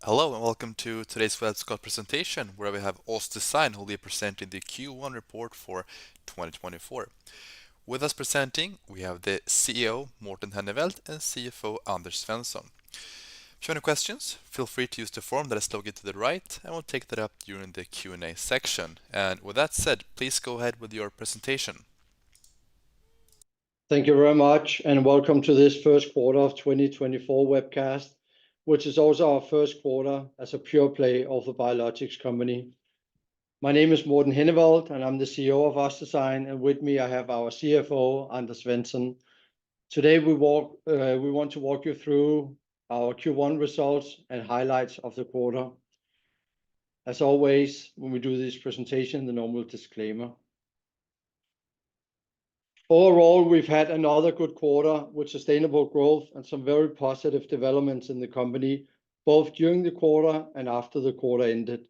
Hello and welcome to today's webcast presentation where we have OssDsign who will be presenting the Q1 report for 2024. With us presenting, we have the CEO Morten Henneveld and CFO Anders Svensson. If you have any questions, feel free to use the form that is located to the right and we'll take that up during the Q&A section. And with that said, please go ahead with your presentation. Thank you very much and welcome to this first quarter of 2024 webcast, which is also our first quarter as a pure play orthobiologics company. My name is Morten Henneveld and I'm the CEO of OssDsign, and with me I have our CFO Anders Svensson. Today we want to walk you through our Q1 results and highlights of the quarter. As always, when we do this presentation, the normal disclaimer. Overall, we've had another good quarter with sustainable growth and some very positive developments in the company, both during the quarter and after the quarter ended.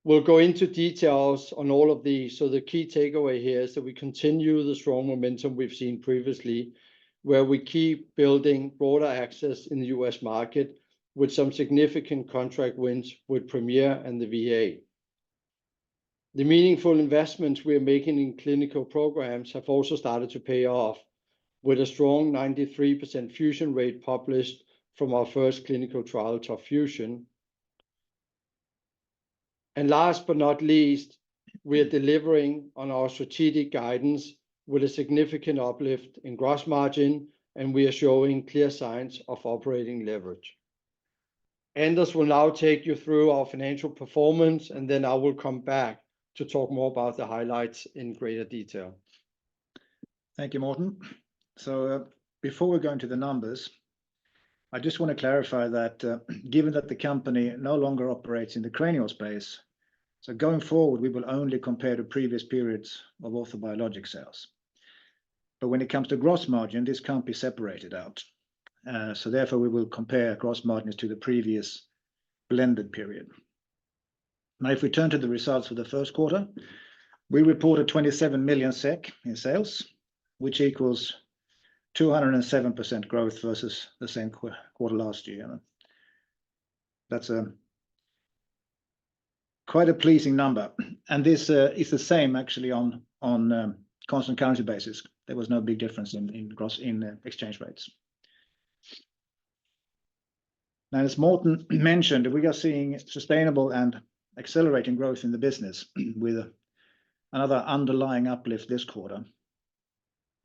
We'll go into details on all of these, so the key takeaway here is that we continue the strong momentum we've seen previously, where we keep building broader access in the US market with some significant contract wins with Premier and the VA. The meaningful investments we are making in clinical programs have also started to pay off, with a strong 93% fusion rate published from our first clinical trial, TOP FUSION. And last but not least, we are delivering on our strategic guidance with a significant uplift in gross margin, and we are showing clear signs of operating leverage. Anders will now take you through our financial performance, and then I will come back to talk more about the highlights in greater detail. Thank you, Morten. So before we go into the numbers, I just want to clarify that given that the company no longer operates in the cranial space, so going forward we will only compare to previous periods of orthobiologic sales. But when it comes to gross margin, this can't be separated out. So therefore we will compare gross margins to the previous blended period. Now, if we turn to the results for the first quarter, we reported 27 million SEK in sales, which equals 207% growth versus the same quarter last year. That's quite a pleasing number. And this is the same actually on constant currency basis. There was no big difference in exchange rates. Now, as Morten mentioned, we are seeing sustainable and accelerating growth in the business with another underlying uplift this quarter.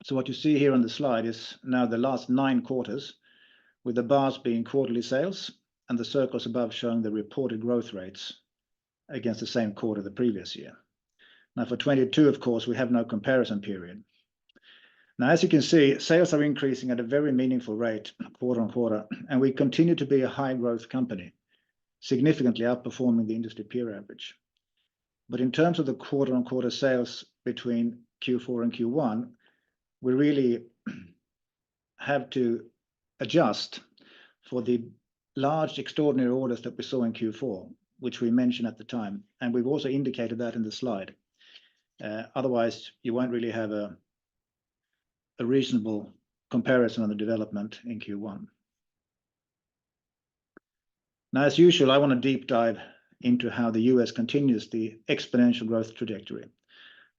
So what you see here on the slide is now the last 9 quarters, with the bars being quarterly sales and the circles above showing the reported growth rates against the same quarter the previous year. Now for 22, of course, we have no comparison period. Now, as you can see, sales are increasing at a very meaningful rate quarter on quarter, and we continue to be a high growth company, significantly outperforming the industry peer average. But in terms of the quarter-on-quarter sales between Q4 and Q1, we really have to adjust for the large extraordinary orders that we saw in Q4, which we mentioned at the time, and we've also indicated that in the slide. Otherwise, you won't really have a reasonable comparison on the development in Q1. Now, as usual, I want to deep dive into how the US continues the exponential growth trajectory.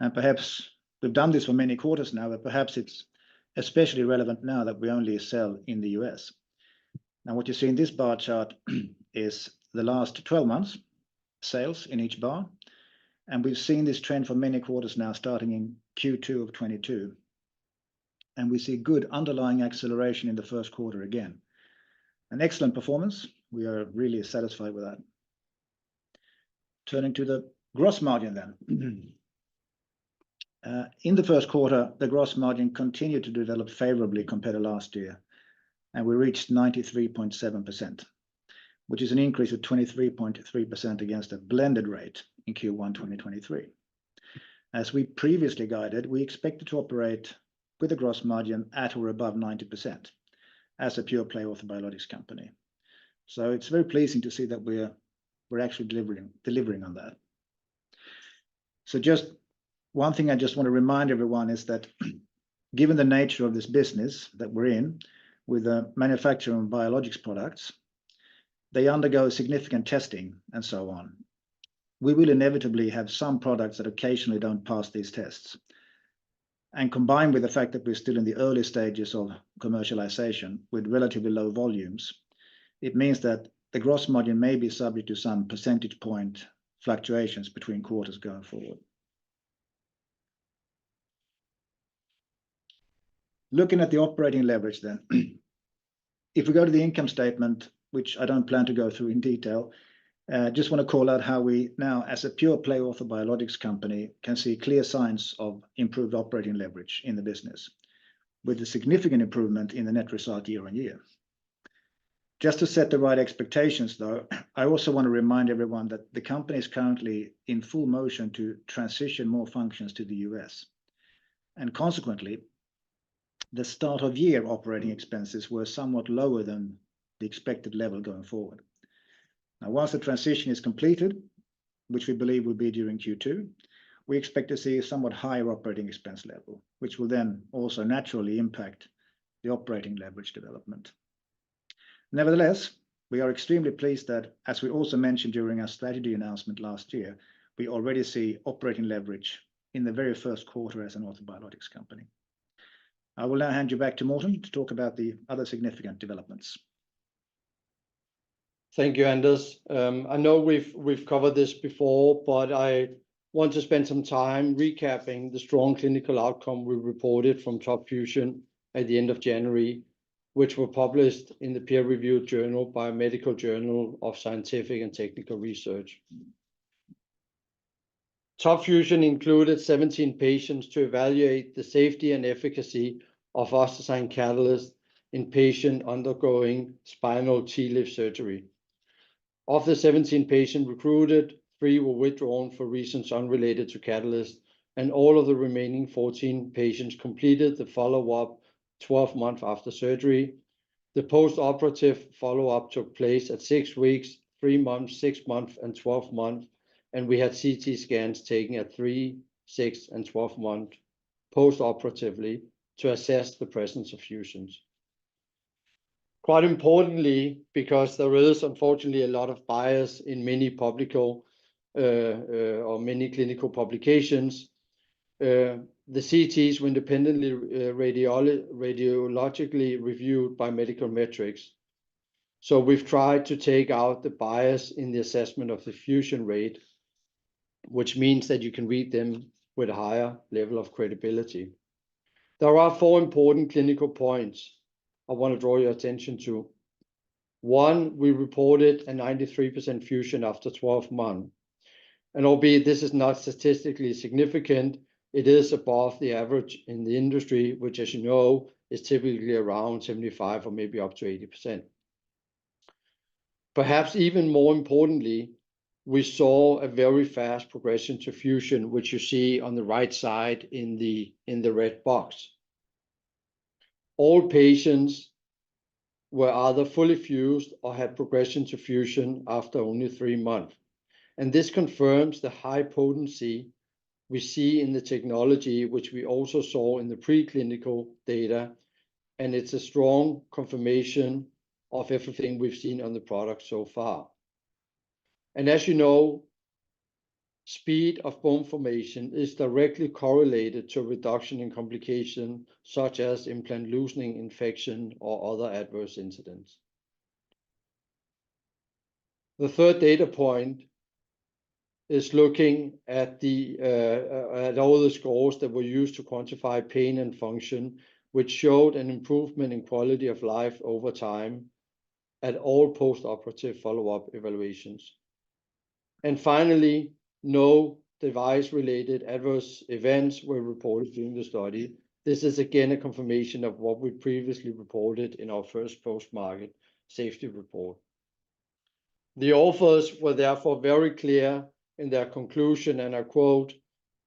And perhaps we've done this for many quarters now, but perhaps it's especially relevant now that we only sell in the US. Now, what you see in this bar chart is the last 12 months sales in each bar. And we've seen this trend for many quarters now, starting in Q2 of 22. And we see good underlying acceleration in the first quarter again. An excellent performance. We are really satisfied with that. Turning to the gross margin then. In the first quarter, the gross margin continued to develop favorably compared to last year, and we reached 93.7%, which is an increase of 23.3% against a blended rate in Q1 2023. As we previously guided, we expected to operate with a gross margin at or above 90% as a pure play orthobiologics company. So it's very pleasing to see that we're actually delivering on that. So just one thing I just want to remind everyone is that given the nature of this business that we're in with the manufacturing of biologics products, They undergo significant testing and so on. We will inevitably have some products that occasionally don't pass these tests. And combined with the fact that we're still in the early stages of commercialization with relatively low volumes, it means that the gross margin may be subject to some percentage point fluctuations between quarters going forward. Looking at the operating leverage then, if we go to the income statement, which I don't plan to go through in detail, just want to call out how we now, as a pure play orthobiologics company, can see clear signs of improved operating leverage in the business, with a significant improvement in the net result year on year. Just to set the right expectations, though, I also want to remind everyone that the company is currently in full motion to transition more functions to the US. And consequently, the start of year operating expenses were somewhat lower than the expected level going forward. Now, once the transition is completed, which we believe will be during Q2, we expect to see a somewhat higher operating expense level, which will then also naturally impact the operating leverage development. Nevertheless, we are extremely pleased that, as we also mentioned during our strategy announcement last year, we already see operating leverage in the very first quarter as an orthobiologics company. I will now hand you back to Morten to talk about the other significant developments. Thank you, Anders. I know we've covered this before, but I want to spend some time recapping the strong clinical outcome we reported from Top Fusion at the end of January, which were published in the peer-reviewed journal Biomedical Journal of Scientific and Technical Research. Top Fusion included 17 patients to evaluate the safety and efficacy of OssDsign Catalyst in patients undergoing spinal TLIF surgery. Of the 17 patients recruited, 3 were withdrawn for reasons unrelated to Catalyst, and all of the remaining 14 patients completed the follow-up 12 months after surgery. The post-operative follow-up took place at 6 weeks, 3 months, 6 months, and 12 months, and we had CT scans taken at 3, 6, and 12 months post-operatively to assess the presence of fusions. Quite importantly, because there is unfortunately a lot of bias in many or many clinical publications, the CTs were independently radiologically reviewed by medical metrics. So we've tried to take out the bias in the assessment of the fusion rate, which means that you can read them with a higher level of credibility. There are 4 important clinical points I want to draw your attention to. 1, we reported a 93% fusion after 12 months. And albeit this is not statistically significant, it is above the average in the industry, which, as you know, is typically around 75 or maybe up to 80%. Perhaps even more importantly, we saw a very fast progression to fusion, which you see on the right side in the red box. All patients were either fully fused or had progression to fusion after only 3 months. And this confirms the high potency we see in the technology, which we also saw in the preclinical data, and it's a strong confirmation of everything we've seen on the product so far. And as you know, speed of bone formation is directly correlated to a reduction in complications such as implant loosening, infection, or other adverse incidents. The third data point is looking at all the scores that were used to quantify pain and function, which showed an improvement in quality of life over time at all post-operative follow-up evaluations. And finally, no device-related adverse events were reported during the study. This is again a confirmation of what we previously reported in our first post-market safety report. The authors were therefore very clear in their conclusion, and I quote,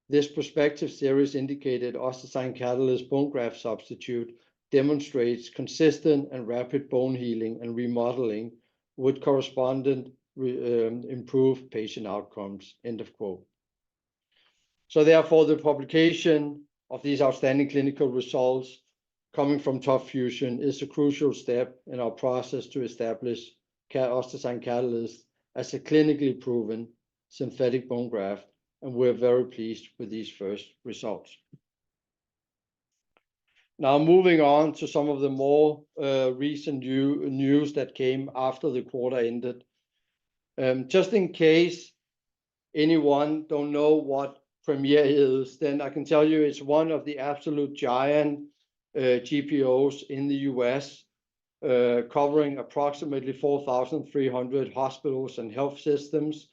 "This prospective series indicated OssDsign Catalyst bone graft substitute demonstrates consistent and rapid bone healing and remodeling with correspondent improved patient outcomes," end of quote. So therefore, the publication of these outstanding clinical results coming from Top Fusion is a crucial step in our process to establish OssDsign Catalyst as a clinically proven synthetic bone graft, and we're very pleased with these first results. Now, moving on to some of the more recent news that came after the quarter ended. Just in case anyone don't know what Premier is, then I can tell you it's one of the absolute giant GPOs in the US, covering approximately 4,300 hospitals and health systems,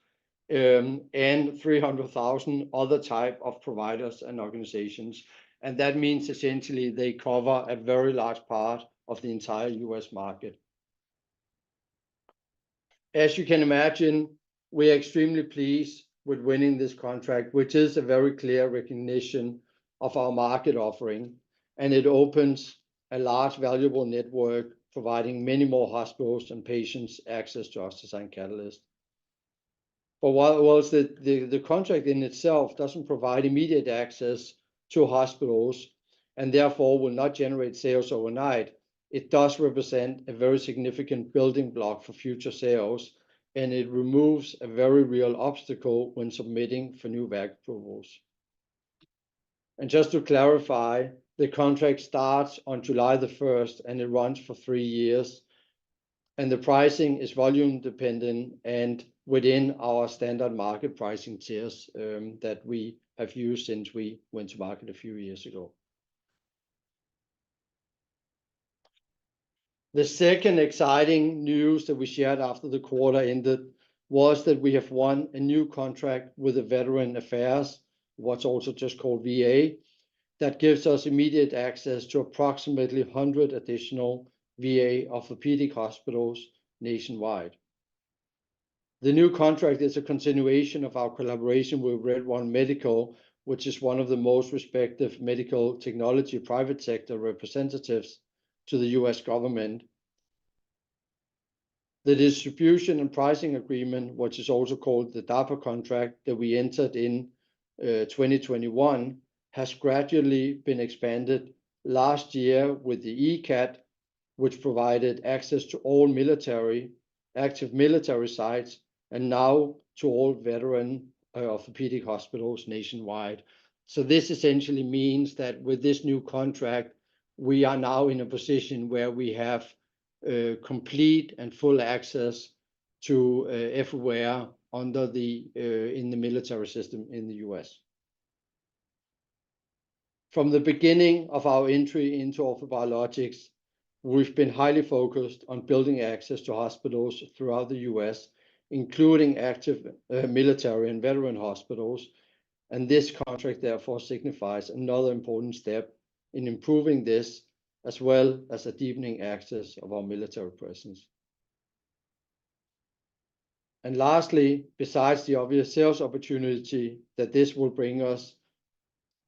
and 300,000 other type of providers and organizations. And that means essentially they cover a very large part of the entire US market. As you can imagine, we are extremely pleased with winning this contract, which is a very clear recognition of our market offering, and it opens a large valuable network providing many more hospitals and patients access to OssDsign Catalyst. But whilst the contract in itself doesn't provide immediate access to hospitals and therefore will not generate sales overnight, it does represent a very significant building block for future sales, and it removes a very real obstacle when submitting for new VAC approvals. And just to clarify, the contract starts on July the 1st and it runs for 3 years. And the pricing is volume dependent and within our standard market pricing tiers that we have used since we went to market a few years ago. The second exciting news that we shared after the quarter ended was that we have won a new contract with the Veteran Affairs, what's also just called VA, that gives us immediate access to approximately 100 additional VA orthopedic hospitals nationwide. The new contract is a continuation of our collaboration with Red One Medical, which is one of the most respected medical technology private sector representatives to the US government. The distribution and pricing agreement, which is also called the Detta contract that we entered in 2021, has gradually been expanded last year with the ECAT, which provided access to all active military sites, and now to all veteran orthopedic hospitals nationwide. So this essentially means that with this new contract, we are now in a position where we have complete and full access to everywhere under in the military system in the US. From the beginning of our entry into orthobiologics, we've been highly focused on building access to hospitals throughout the US, including active military and veteran hospitals. And this contract therefore signifies another important step in improving this, as well as a deepening access of our military presence. And lastly, besides the obvious sales opportunity that this will bring us,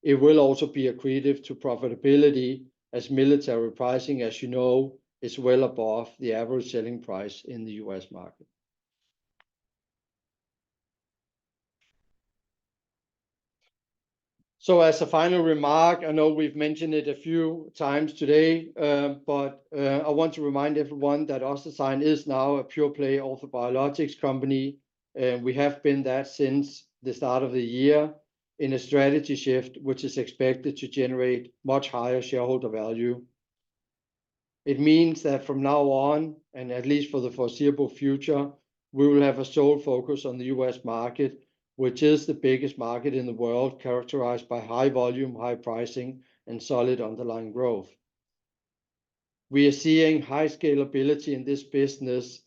it will also be accretive to profitability, as military pricing, as you know, is well above the average selling price in the US market. So as a final remark, I know we've mentioned it a few times today, but I want to remind everyone that OssDsign is now a pure play orthobiologics company. We have been that since the start of the year, in a strategy shift, which is expected to generate much higher shareholder value. It means that from now on, and at least for the foreseeable future, we will have a sole focus on the US market, which is the biggest market in the world, characterized by high volume, high pricing, and solid underlying growth. We are seeing high scalability in this business,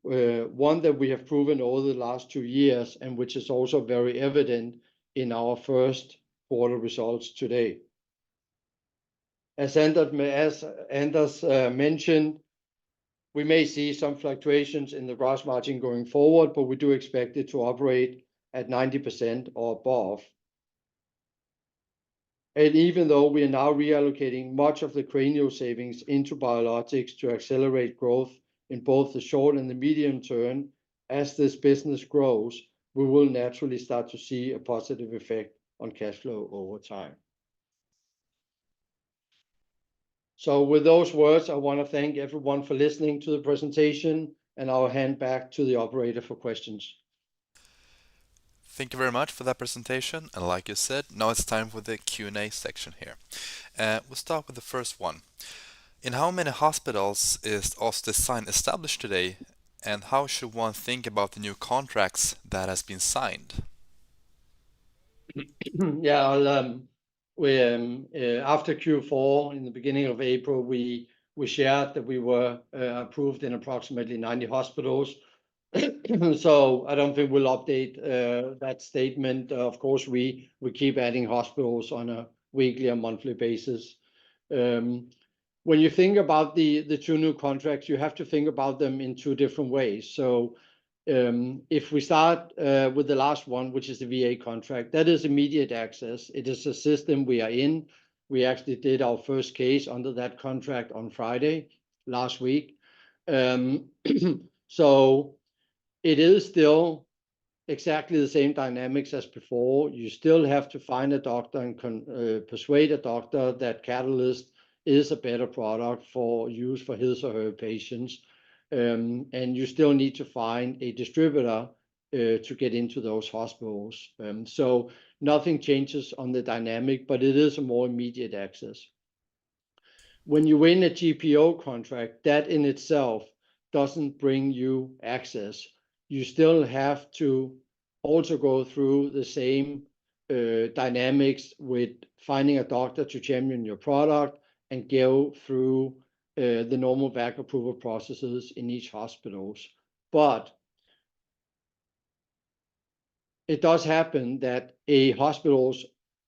one that we have proven over the last 2 years, and which is also very evident in our first quarter results today. As Anders mentioned, we may see some fluctuations in the gross margin going forward, but we do expect it to operate at 90% or above. And even though we are now reallocating much of the cranial savings into biologics to accelerate growth in both the short and the medium term, as this business grows, we will naturally start to see a positive effect on cash flow over time. So with those words, I want to thank everyone for listening to the presentation, and I'll hand back to the operator for questions. Thank you very much for that presentation. And like you said, now it's time for the Q&A section here. We'll start with the first one. In how many hospitals is OssDsign established today, and how should one think about the new contracts that has been signed? Yeah, after Q4 in the beginning of April, we shared that we were approved in approximately 90 hospitals. So I don't think we'll update that statement. Of course, we keep adding hospitals on a weekly or monthly basis. When you think about the two new contracts, you have to think about them in two different ways. So if we start with the last one, which is the VA contract, that is immediate access. It is a system we are in. We actually did our first case under that contract on Friday last week. So it is still exactly the same dynamics as before. You still have to find a doctor and persuade a doctor that Catalyst is a better product for use for his or her patients. And you still need to find a distributor to get into those hospitals. So nothing changes on the dynamic, but it is a more immediate access. When you win a GPO contract, that in itself doesn't bring you access. You still have to also go through the same dynamics with finding a doctor to champion your product and go through the normal VAC approval processes in each hospitals. But it does happen that a hospital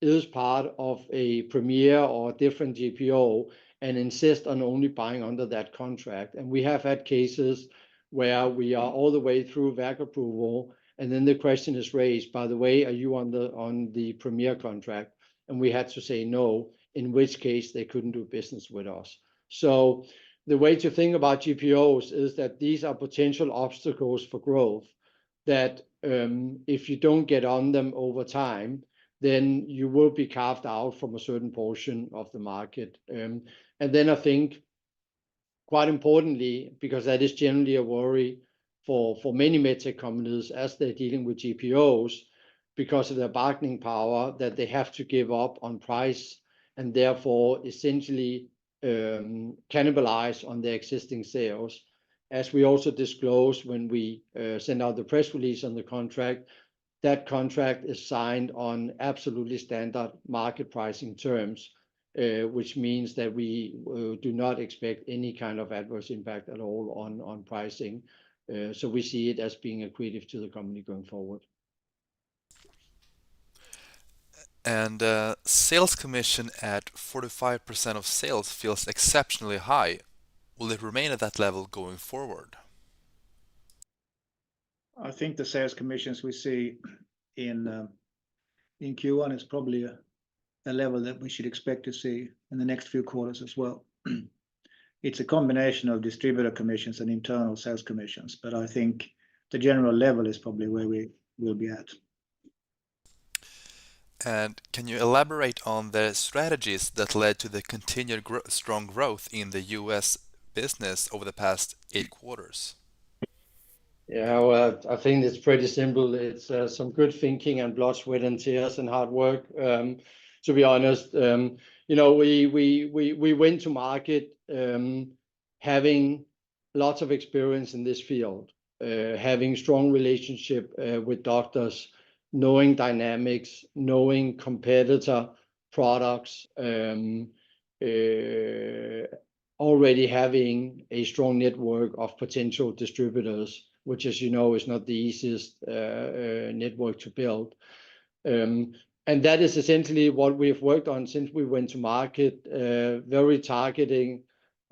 is part of a premier or different GPO and insist on only buying under that contract. And we have had cases where we are all the way through VAC approval, and then the question is raised, by the way, are you on the premier contract? And we had to say no, in which case they couldn't do business with us. So the way to think about GPOs is that these are potential obstacles for growth, that if you don't get on them over time, then you will be carved out from a certain portion of the market. And then I think, quite importantly, because that is generally a worry for many medtech companies as they're dealing with GPOs, because of their bargaining power, that they have to give up on price and therefore essentially cannibalize on their existing sales. As we also disclosed when we send out the press release on the contract, that contract is signed on absolutely standard market pricing terms, which means that we do not expect any kind of adverse impact at all on pricing. So we see it as being accretive to the company going forward. And sales commission at 45% of sales feels exceptionally high. Will it remain at that level going forward? I think the sales commissions we see in Q1 is probably a level that we should expect to see in the next few quarters as well. It's a combination of distributor commissions and internal sales commissions, but I think the general level is probably where we will be at. And can you elaborate on the strategies that led to the continued strong growth in the US business over the past 8 quarters? Yeah, well, I think it's pretty simple. It's some good thinking and blood, sweat, and tears and hard work. To be honest, you know, we went to market having lots of experience in this field, having strong relationship with doctors, knowing dynamics, knowing competitor products, already having a strong network of potential distributors, which, as you know, is not the easiest network to build. And that is essentially what we've worked on since we went to market, very targeting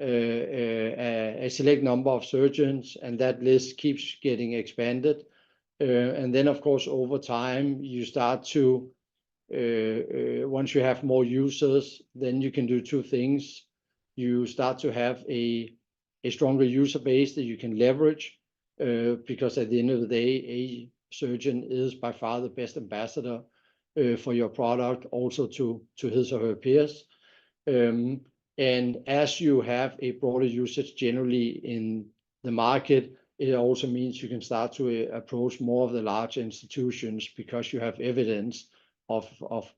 a select number of surgeons, and that list keeps getting expanded. And then, of course, over time, you start to, once you have more users, then you can do two things. You start to have a stronger user base that you can leverage, because at the end of the day, a surgeon is by far the best ambassador for your product, also to his or her peers. And as you have a broader usage generally in the market, it also means you can start to approach more of the large institutions because you have evidence of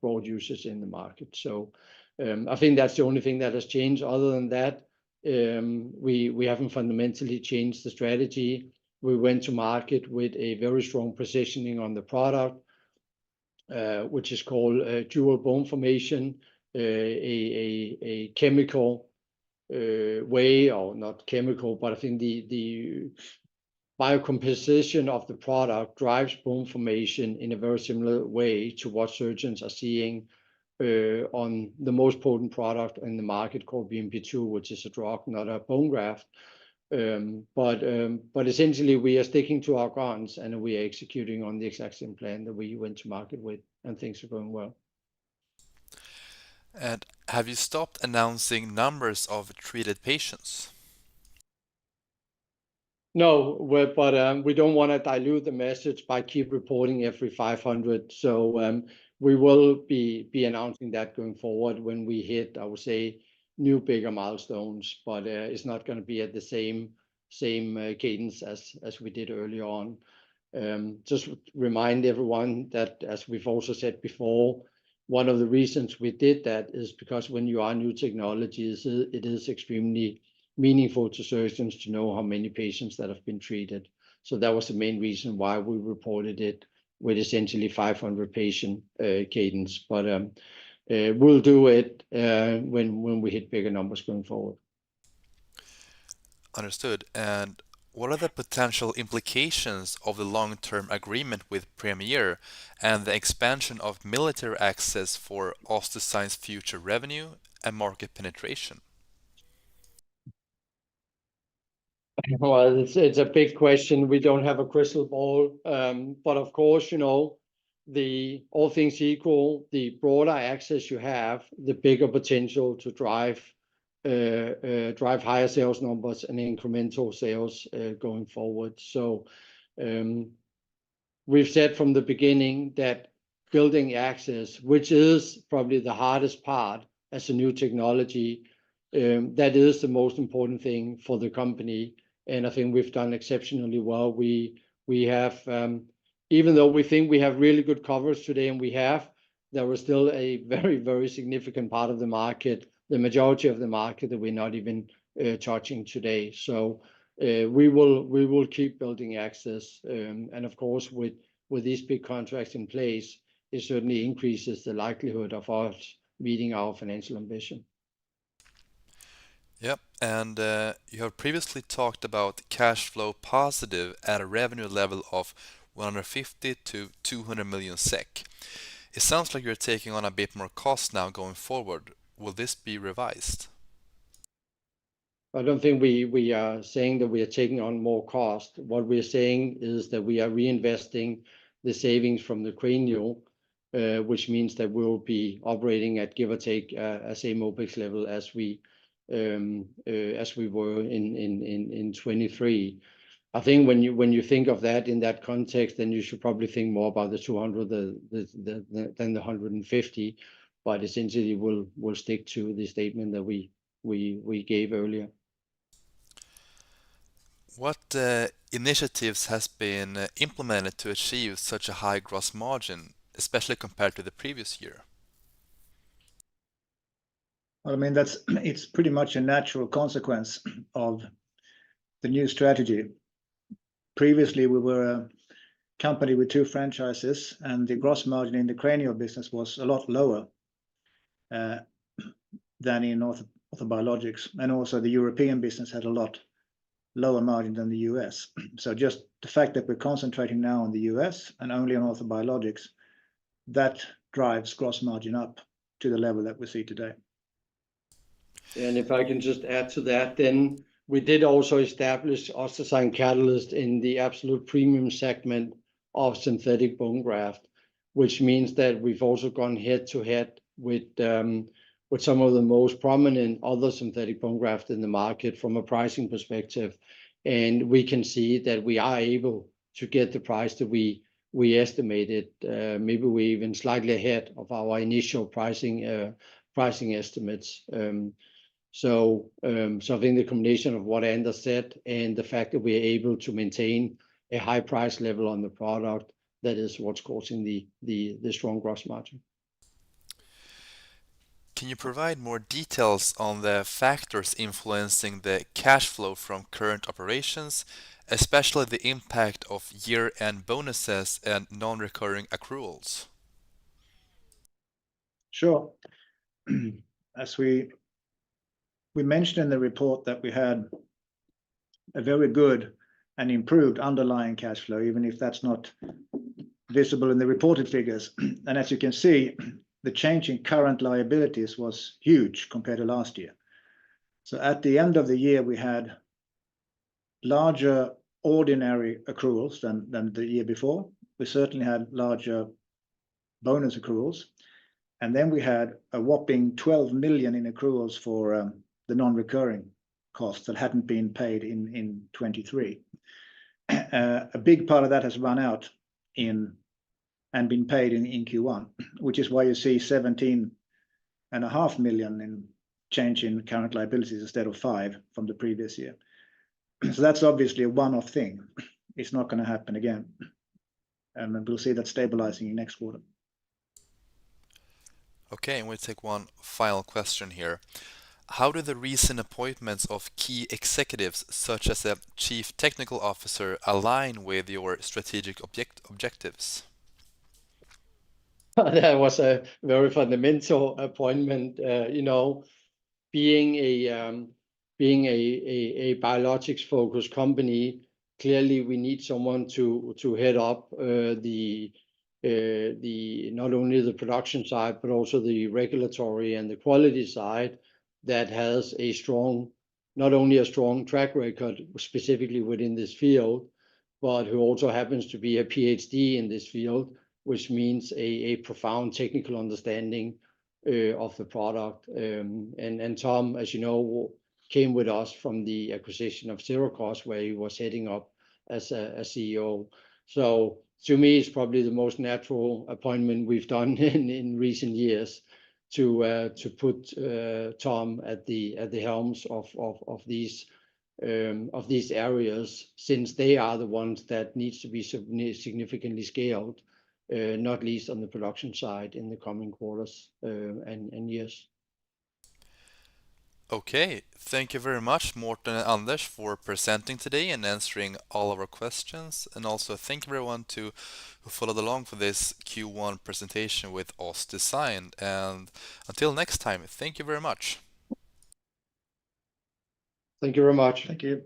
broad usage in the market. So I think that's the only thing that has changed. Other than that, we haven't fundamentally changed the strategy. We went to market with a very strong positioning on the product, which is called dual bone formation, a chemical way, or not chemical, but I think the biocomposition of the product drives bone formation in a very similar way to what surgeons are seeing on the most potent product in the market called BMP2, which is a drug, not a bone graft. But essentially we are sticking to our guns and we are executing on the exact same plan that we went to market with, and things are going well. And have you stopped announcing numbers of treated patients? No, but we don't want to dilute the message by keep reporting every 500. So we will be announcing that going forward when we hit, I would say, new bigger milestones. But it's not going to be at the same cadence as we did earlier on. Just remind everyone that, as we've also said before, one of the reasons we did that is because when you are new technologies, it is extremely meaningful to surgeons to know how many patients that have been treated. So that was the main reason why we reported it with essentially 500 patient cadence. But we'll do it when we hit bigger numbers going forward. Understood. And what are the potential implications of the long-term agreement with Premier and the expansion of military access for OssDsign's future revenue and market penetration? Well, it's a big question. We don't have a crystal ball, but of course, you know, all things equal, the broader access you have, the bigger potential to drive higher sales numbers and incremental sales going forward. So we've said from the beginning that building access, which is probably the hardest part as a new technology, that is the most important thing for the company. And I think we've done exceptionally well. We have, even though we think we have really good coverage today, and there was still a very, very significant part of the market, the majority of the market, that we're not even touching today. So we will keep building access. And of course, with these big contracts in place, it certainly increases the likelihood of us meeting our financial ambition. Yep, and you have previously talked about cash flow positive at a revenue level of 150 to 200 million SEK. It sounds like you're taking on a bit more cost now going forward. Will this be revised? I don't think we are saying that we are taking on more cost. What we're saying is that we are reinvesting the savings from the cranial, which means that we'll be operating at, give or take, a same OpEx level as we were in 23. I think when you think of that in that context, then you should probably think more about the 200 than the 150. But essentially, we'll stick to the statement that we gave earlier. What initiatives has been implemented to achieve such a high gross margin, especially compared to the previous year? Well, I mean, it's pretty much a natural consequence of the new strategy. Previously, we were a company with 2 franchises, and the gross margin in the cranial business was a lot lower than in orthobiologics, and also the European business had a lot lower margin than the US. So just the fact that we're concentrating now on the US and only on orthobiologics, that drives gross margin up to the level that we see today. And if I can just add to that, then we did also establish OssDsign Catalyst in the absolute premium segment of synthetic bone graft, which means that we've also gone head to head with some of the most prominent other synthetic bone graft in the market from a pricing perspective. And we can see that we are able to get the price that we estimated. Maybe we even slightly ahead of our initial pricing estimates. So I think the combination of what Anders said and the fact that we are able to maintain a high price level on the product, that is what's causing the strong gross margin. Can you provide more details on the factors influencing the cash flow from current operations, especially the impact of year-end bonuses and non-recurring accruals? Sure. As we mentioned in the report that we had a very good and improved underlying cash flow, even if that's not visible in the reported figures. And as you can see, the change in current liabilities was huge compared to last year. So at the end of the year, we had larger ordinary accruals than the year before. We certainly had larger bonus accruals. And then we had a whopping 12 million in accruals for the non-recurring costs that hadn't been paid in 23. A big part of that has run out and been paid in Q1, which is why you see 17.5 million in change in current liabilities instead of 5 from the previous year. So that's obviously a one-off thing. It's not going to happen again. And we'll see that stabilizing in next quarter. Okay, and we'll take one final question here. How do the recent appointments of key executives, such as a chief technical officer, align with your strategic objectives? That was a very fundamental appointment. Being a biologics focused company, clearly we need someone to head up the not only the production side but also the regulatory and the quality side, that has not only a strong track record specifically within this field, but who also happens to be a PhD in this field, which means a profound technical understanding of the product. And Tom, as you know, came with us from the acquisition of Syracuse, where he was heading up as a CEO. So to me, it's probably the most natural appointment we've done in recent years to put Tom at the helms of these areas, since they are the ones that needs to be significantly scaled, not least on the production side in the coming quarters and years. Okay, thank you very much, Morten and Anders, for presenting today and answering all of our questions. And also thank you everyone who followed along for this Q1 presentation with OssDsign. And until next time, thank you very much. Thank you very much. Thank you.